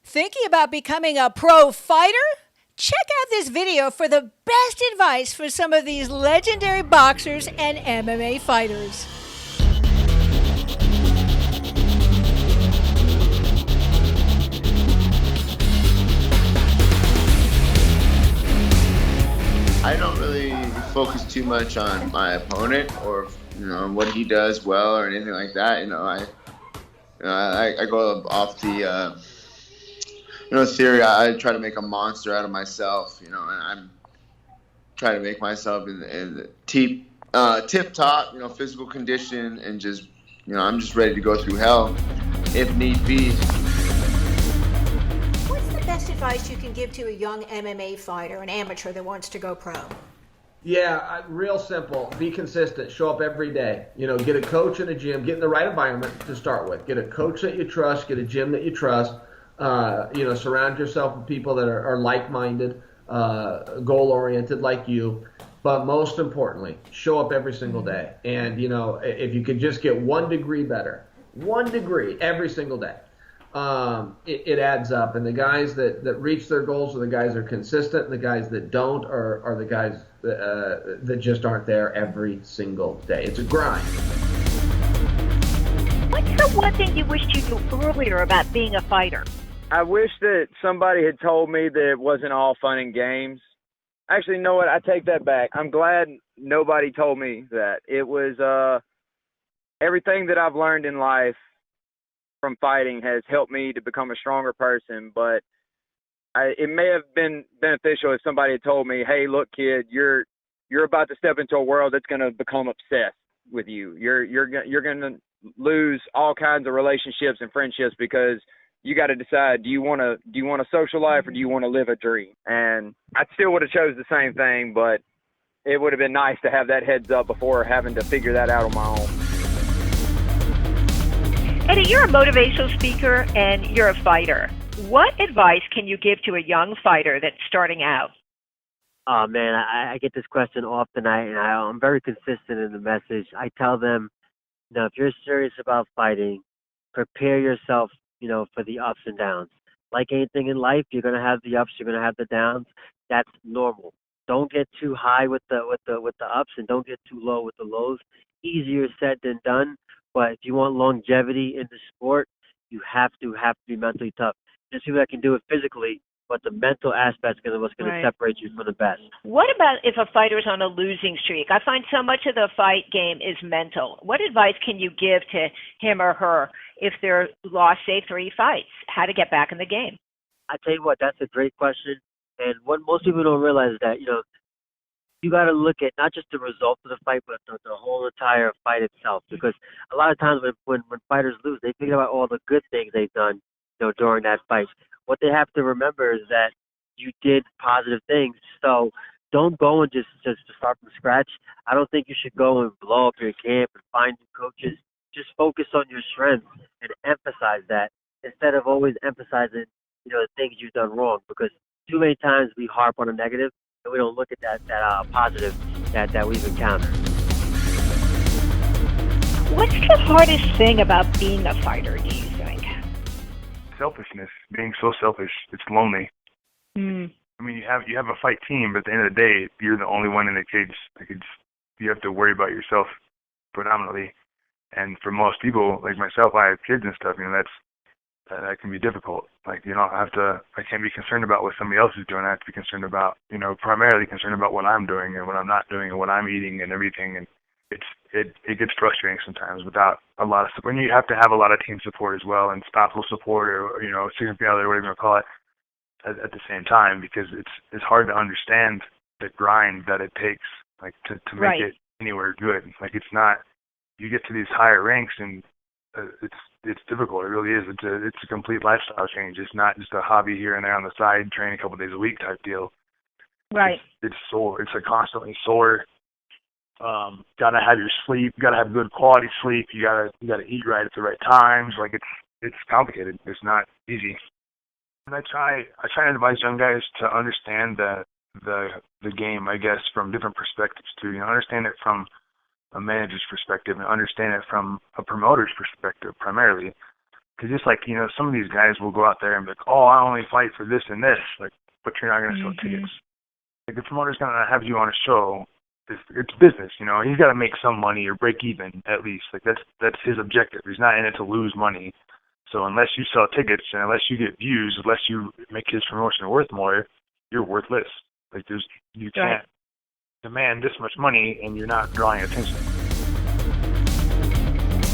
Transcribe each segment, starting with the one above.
Thinking about becoming a pro fighter? Check out this video for the best advice for some of these legendary boxers and MMA fighters. I don't really focus too much on my opponent or what he does well or anything like that. I go off the theory. I try to make a monster out of myself. And I'm trying to make myself in tip top physical condition, and just I'm just ready to go through hell if need be. What's the best advice you can give to a young MMA fighter, an amateur that wants to go pro? Yeah, real simple. Be consistent. Show up every day. Get a coach in a gym. Get in the right environment to start with. Get a coach that you trust. Get a gym that you trust. Surround yourself with people that are like-minded, goal-oriented like you. But most importantly, show up every single day. And, if you could just get 1 degree better, 1 degree every single day, it adds up. And the guys that reach their goals are the guys that are consistent, and the guys that don't are the guys that just aren't there every single day. It's a grind. What's the one thing you wished you knew earlier about being a fighter? I wish that somebody had told me that it wasn't all fun and games. Actually, you know what? I take that back. I'm glad nobody told me that. It was everything that I've learned in life from fighting has helped me to become a stronger person, but it may have been beneficial if somebody had told me, hey, look, kid, you're about to step into a world that's going to become obsessed with you. You're going to lose all kinds of relationships and friendships because you got to decide, do you want a social life or do you want to live a dream? And I still would have chose the same thing, but it would have been nice to have that heads up before having to figure that out on my own. Eddie, you're a motivational speaker and you're a fighter. What advice can you give to a young fighter that's starting out? Oh, man, I get this question often, and I'm very consistent in the message. I tell them, if you're serious about fighting, prepare yourself, for the ups and downs. Like anything in life, you're going to have the ups, you're going to have the downs. That's normal. Don't get too high with the ups, and don't get too low with the lows. Easier said than done, but if you want longevity in the sport, you have to be mentally tough. There's people that can do it physically, but the mental aspect is what's going to separate you from the best. What about if a fighter's on a losing streak? I find so much of the fight game is mental. What advice can you give to him or her if they're lost, say, 3 fights? How to get back in the game? I tell you what, that's a great question. And what most people don't realize is that, you got to look at not just the result of the fight, but the whole entire fight itself. Because a lot of times when fighters lose, they think about all the good things they've done, during that fight. What they have to remember is that you did positive things. So don't go and just start from scratch. I don't think you should go and blow up your camp and find new coaches. Just focus on your strengths and emphasize that instead of always emphasizing, the things you've done wrong. Because too many times we harp on a negative and we don't look at that positive that we've encountered. What's the hardest thing about being a fighter, do you think? Selfishness, being so selfish, it's lonely. I mean, you have a fight team, but at the end of the day, you're the only one in the cage. You have to worry about yourself predominantly. And for most people, like myself, I have kids and stuff. That can be difficult. I can't be concerned about what somebody else is doing. I have to be concerned about, primarily concerned about what I'm doing and what I'm not doing and what I'm eating and everything. And it gets frustrating sometimes without a lot of support. When you have to have a lot of team support as well and spousal support or significant other, whatever you want to call it, at the same time, because it's hard to understand the grind that it takes to make it anywhere good. It's not, you get to these higher ranks and it's difficult. It really is. It's a complete lifestyle change. It's not just a hobby here and there on the side, train a couple days a week type deal. Right. It's sore. It's constantly sore. Gotta have your sleep. Gotta have good quality sleep. You gotta eat right at the right times. It's complicated. It's not easy. And I try to advise young guys to understand the game, I guess, from different perspectives too. Understand it from a manager's perspective and understand it from a promoter's perspective primarily. Because just like, some of these guys will go out there and be like, oh, I only fight for this and this, like, but you're not going to sell tickets. Like, the promoter's going to have you on a show. It's business, He's got to make some money or break even at least. Like, that's his objective. He's not in it to lose money. So unless you sell tickets and unless you get views, unless you make his promotion worth more, you're worthless. Like, you can't demand this much money and you're not drawing attention.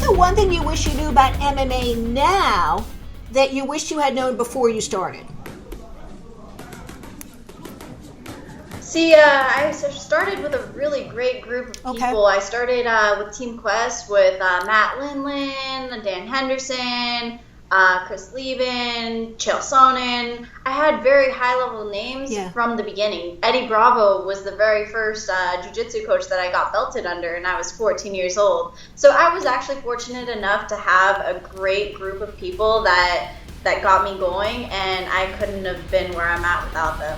The one thing you wish you knew about MMA now that you wish you had known before you started? See, I started with a really great group of people. I started with Team Quest with Matt Lindland, Dan Henderson, Chris Leben, Chael Sonnen. I had very high-level names from the beginning. Eddie Bravo was the very first jiu-jitsu coach that I got belted under, and I was 14 years old. So I was actually fortunate enough to have a great group of people that got me going, and I couldn't have been where I'm at without them.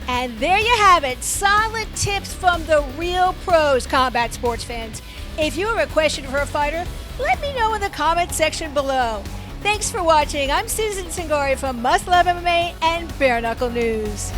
And there you have it, solid tips from the real pros, combat sports fans. If you have a question for a fighter, let me know in the comment section below. Thanks for watching. I'm Susan Cingari from Must Love MMA and Bare Knuckle News.